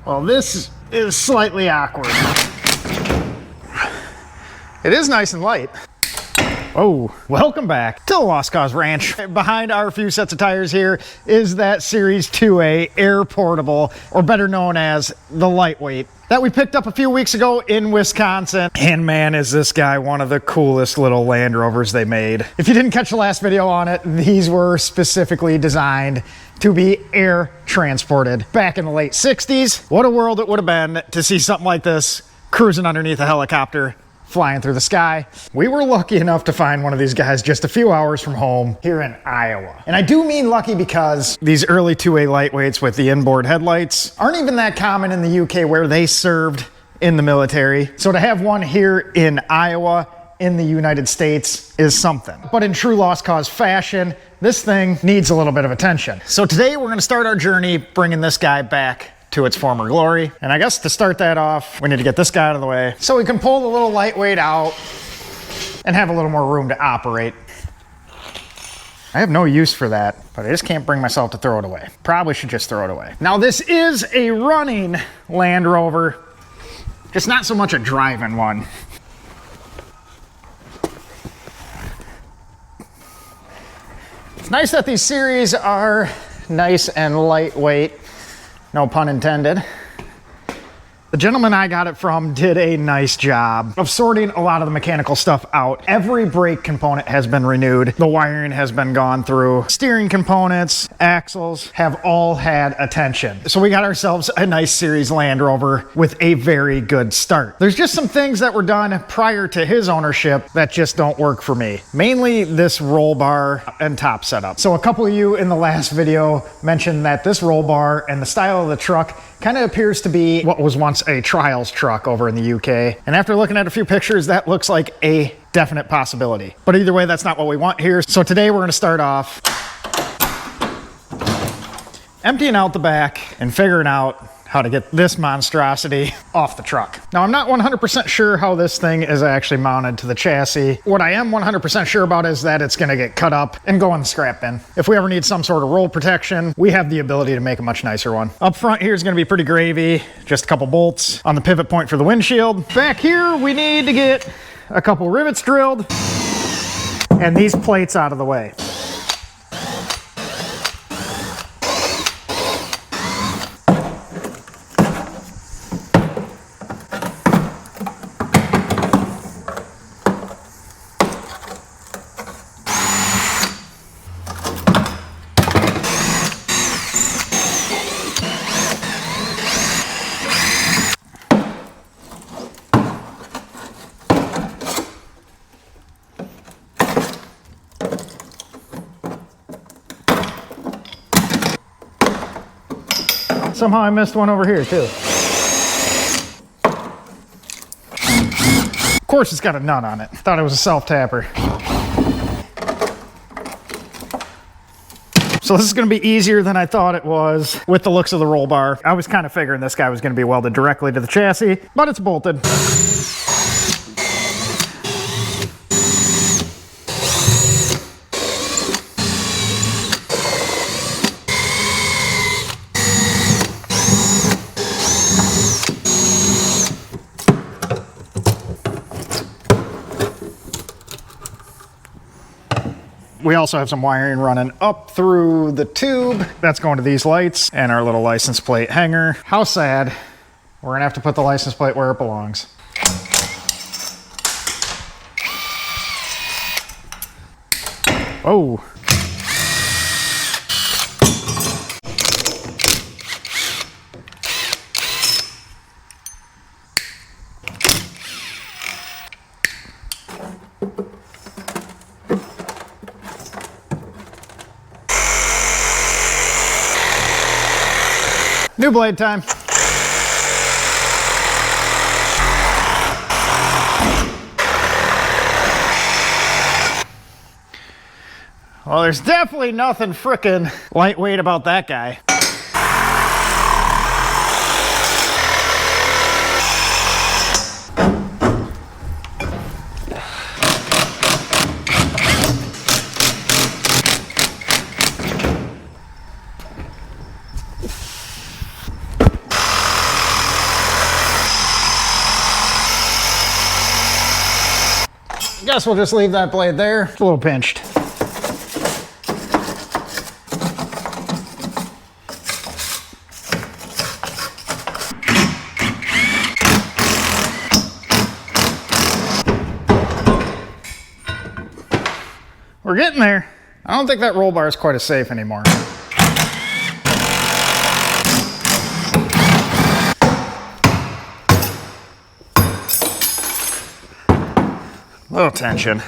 Well, this is slightly awkward. It is nice and light. Oh, welcome back to the Lost Cause Ranch. Behind our few sets of tires here is that Series 2A Air Portable, or better known as the Lightweight, that we picked up a few weeks ago in Wisconsin. And man, is this guy one of the coolest little Land Rovers they made. If you didn't catch the last video on it, these were specifically designed to be air transported. Back in the late 60s, what a world it would have been to see something like this cruising underneath a helicopter, flying through the sky. We were lucky enough to find one of these guys just a few hours from home here in Iowa. And I do mean lucky because these early 2A lightweights with the inboard headlights aren't even that common in the UK where they served in the military. So to have one here in Iowa in the United States is something. But in true Lost Cause fashion, this thing needs a little bit of attention. So today we're gonna start our journey bringing this guy back to its former glory. And I guess to start that off, we need to get this guy out of the way so we can pull the little lightweight out and have a little more room to operate. I have no use for that, but I just can't bring myself to throw it away. Probably should just throw it away. Now this is a running Land Rover, just not so much a driving one. It's nice that these series are nice and lightweight. No pun intended. The gentleman I got it from did a nice job of sorting a lot of the mechanical stuff out. Every brake component has been renewed. The wiring has been gone through. Steering components, axles have all had attention. So we got ourselves a nice series Land Rover with a very good start. There's just some things that were done prior to his ownership that just don't work for me. Mainly this roll bar and top setup. So a couple of you in the last video mentioned that this roll bar and the style of the truck kind of appears to be what was once a trials truck over in the UK. And after looking at a few pictures, that looks like a definite possibility. But either way, that's not what we want here. So today we're gonna start off emptying out the back and figuring out how to get this monstrosity off the truck. Now, I'm not 100% sure how this thing is actually mounted to the chassis. What I am 100% sure about is that it's gonna get cut up and go in the scrap bin. If we ever need some sort of roll protection, we have the ability to make a much nicer one. Up front here is gonna be pretty gravy, just a couple bolts on the pivot point for the windshield. Back here, we need to get a couple rivets drilled and these plates out of the way. Somehow I missed one over here too. Of course it's got a nut on it. Thought it was a self-tapper. So this is gonna be easier than I thought it was with the looks of the roll bar. I was kind of figuring this guy was gonna be welded directly to the chassis, but it's bolted. We also have some wiring running up through the tube. That's going to these lights and our little license plate hanger. How sad. We're gonna have to put the license plate where it belongs. Oh. New blade time. Well, there's definitely nothing frickin' lightweight about that guy. Guess we'll just leave that blade there. It's a little pinched. We're getting there. I don't think that roll bar is quite as safe anymore. Little tension.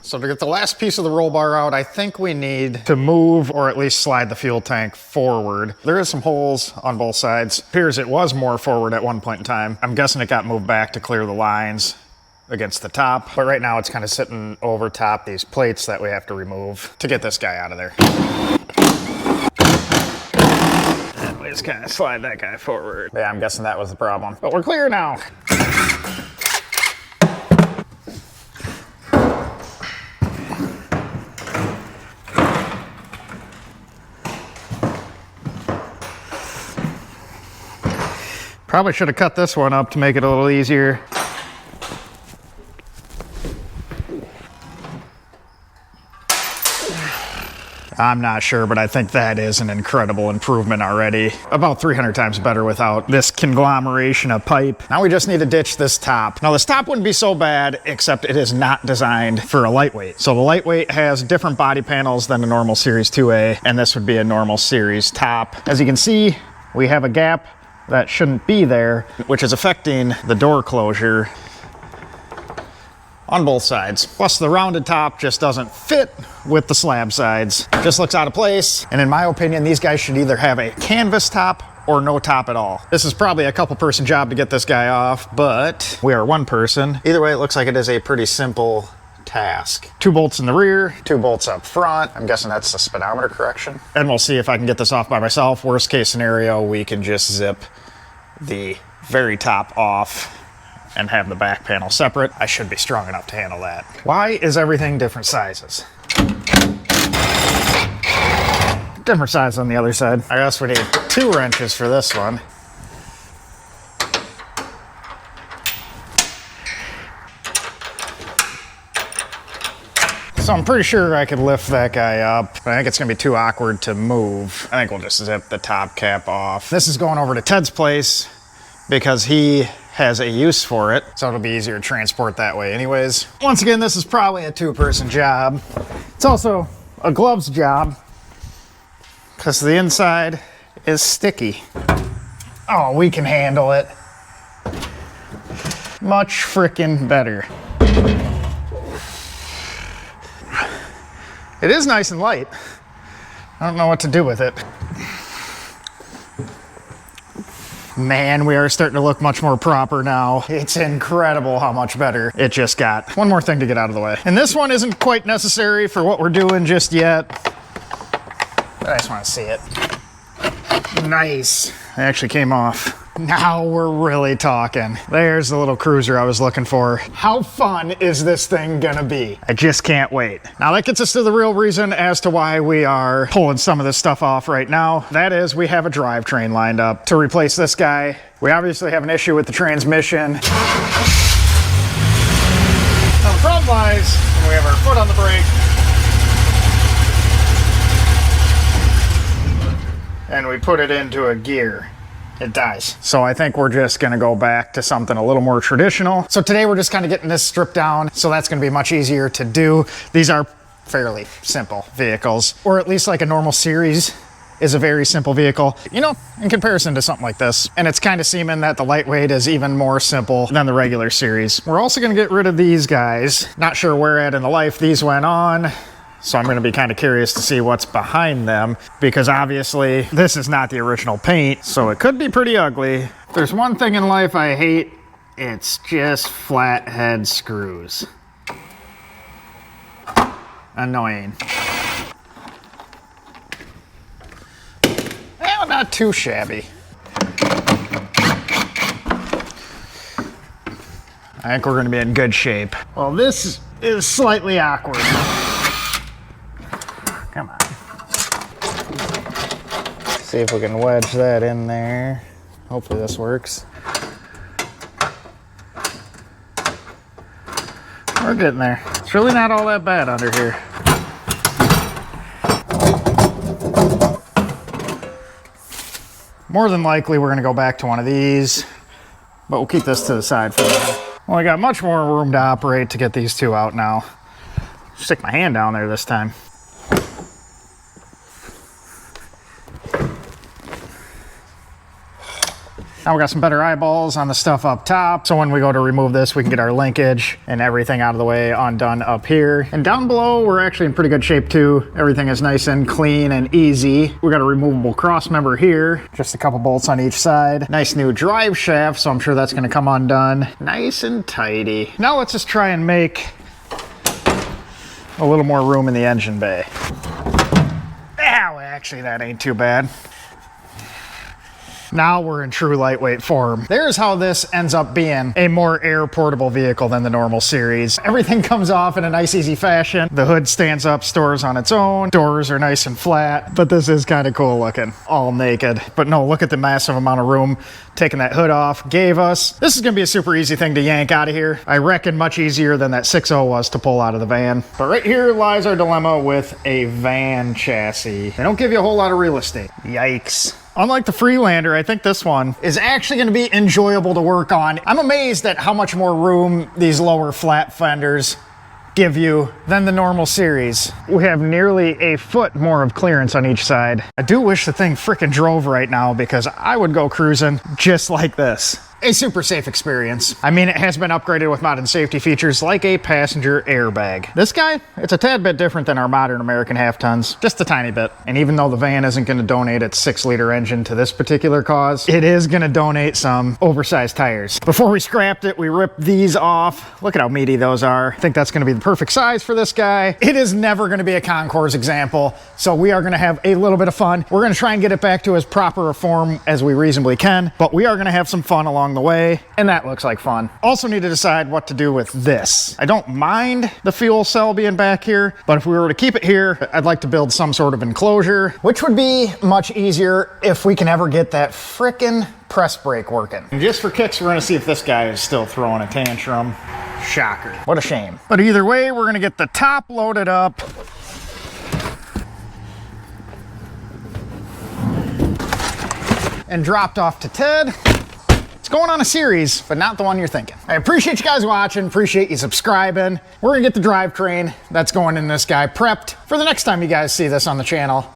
So to get the last piece of the roll bar out, I think we need to move or at least slide the fuel tank forward. There is some holes on both sides. Appears it was more forward at one point in time. I'm guessing it got moved back to clear the lines against the top, but right now it's kind of sitting over top these plates that we have to remove to get this guy out of there. And we just kind of slide that guy forward. Yeah, I'm guessing that was the problem, but we're clear now. Probably should have cut this one up to make it a little easier. I'm not sure, but I think that is an incredible improvement already. About 300 times better without this conglomeration of pipe. Now we just need to ditch this top. Now this top wouldn't be so bad, except it is not designed for a lightweight. So the lightweight has different body panels than the normal Series 2A, and this would be a normal Series top. As you can see, we have a gap that shouldn't be there, which is affecting the door closure on both sides. Plus the rounded top just doesn't fit with the slab sides. Just looks out of place. And in my opinion, these guys should either have a canvas top or no top at all. This is probably a couple person job to get this guy off, but we are one person. Either way, it looks like it is a pretty simple task. 2 bolts in the rear, 2 bolts up front. I'm guessing that's the speedometer correction. And we'll see if I can get this off by myself. Worst case scenario, we can just zip the very top off and have the back panel separate. I should be strong enough to handle that. Why is everything different sizes? Different size on the other side. I guess we need 2 wrenches for this one. So I'm pretty sure I could lift that guy up, but I think it's gonna be too awkward to move. I think we'll just zip the top cap off. This is going over to Ted's place because he has a use for it, so it'll be easier to transport that way anyways. Once again, this is probably a 2-person job. It's also a gloves job because the inside is sticky. Oh, we can handle it. Much frickin' better. It is nice and light. I don't know what to do with it. Man, we are starting to look much more proper now. It's incredible how much better it just got. One more thing to get out of the way. And this one isn't quite necessary for what we're doing just yet, but I just want to see it. Nice. It actually came off. Now we're really talking. There's the little cruiser I was looking for. How fun is this thing gonna be? I just can't wait. Now that gets us to the real reason as to why we are pulling some of this stuff off right now. That is, we have a drivetrain lined up to replace this guy. We obviously have an issue with the transmission. Now the problem lies when we have our foot on the brake and we put it into a gear. It dies. So I think we're just gonna go back to something a little more traditional. So today we're just kind of getting this stripped down, so that's gonna be much easier to do. These are fairly simple vehicles, or at least like a normal Series is a very simple vehicle, you know, in comparison to something like this. And it's kind of seeming that the lightweight is even more simple than the regular Series. We're also gonna get rid of these guys. Not sure where at in the life these went on. So I'm gonna be kind of curious to see what's behind them, because obviously this is not the original paint, so it could be pretty ugly. If there's one thing in life I hate, it's just flathead screws. Annoying. Well, not too shabby. I think we're gonna be in good shape. Well, this is slightly awkward. Come on. See if we can wedge that in there. Hopefully this works. We're getting there. It's really not all that bad under here. More than likely, we're gonna go back to one of these, but we'll keep this to the side for now. Well, I got much more room to operate to get these two out now. Stick my hand down there this time. Now we got some better eyeballs on the stuff up top, so when we go to remove this, we can get our linkage and everything out of the way undone up here. And down below, we're actually in pretty good shape too. Everything is nice and clean and easy. We got a removable cross member here, just a couple bolts on each side. Nice new drive shaft, so I'm sure that's gonna come undone. Nice and tidy. Now let's just try and make a little more room in the engine bay. Ow, actually that ain't too bad. Now we're in true lightweight form. There's how this ends up being a more air portable vehicle than the normal series. Everything comes off in a nice easy fashion. The hood stands up, stores on its own. Doors are nice and flat, but this is kind of cool looking. All naked. But no, look at the massive amount of room taking that hood off gave us. This is gonna be a super easy thing to yank out of here. I reckon much easier than that 6.0 was to pull out of the van. But right here lies our dilemma with a van chassis. They don't give you a whole lot of real estate. Yikes. Unlike the Freelander, I think this one is actually going to be enjoyable to work on. I'm amazed at how much more room these lower flat fenders give you than the normal series. We have nearly a foot more of clearance on each side. I do wish the thing frickin' drove right now because I would go cruising just like this. A super safe experience. I mean, it has been upgraded with modern safety features like a passenger airbag. This guy, it's a tad bit different than our modern American half-tons, just a tiny bit. And even though the van isn't gonna donate its 6-liter engine to this particular cause, it is gonna donate some oversized tires. Before we scrapped it, we ripped these off. Look at how meaty those are. I think that's gonna be the perfect size for this guy. It is never gonna be a Concours example, so we are gonna have a little bit of fun. We're gonna try and get it back to as proper a form as we reasonably can, but we are gonna have some fun along the way, and that looks like fun. Also need to decide what to do with this. I don't mind the fuel cell being back here, but if we were to keep it here, I'd like to build some sort of enclosure, which would be much easier if we can ever get that frickin' press brake working. And just for kicks, we're gonna see if this guy is still throwing a tantrum. Shocker. What a shame. But either way, we're gonna get the top loaded up. And dropped off to Ted. Going on a series, but not the one you're thinking. I appreciate you guys watching, appreciate you subscribing. We're gonna get the drivetrain that's going in this guy prepped for the next time you guys see this on the channel.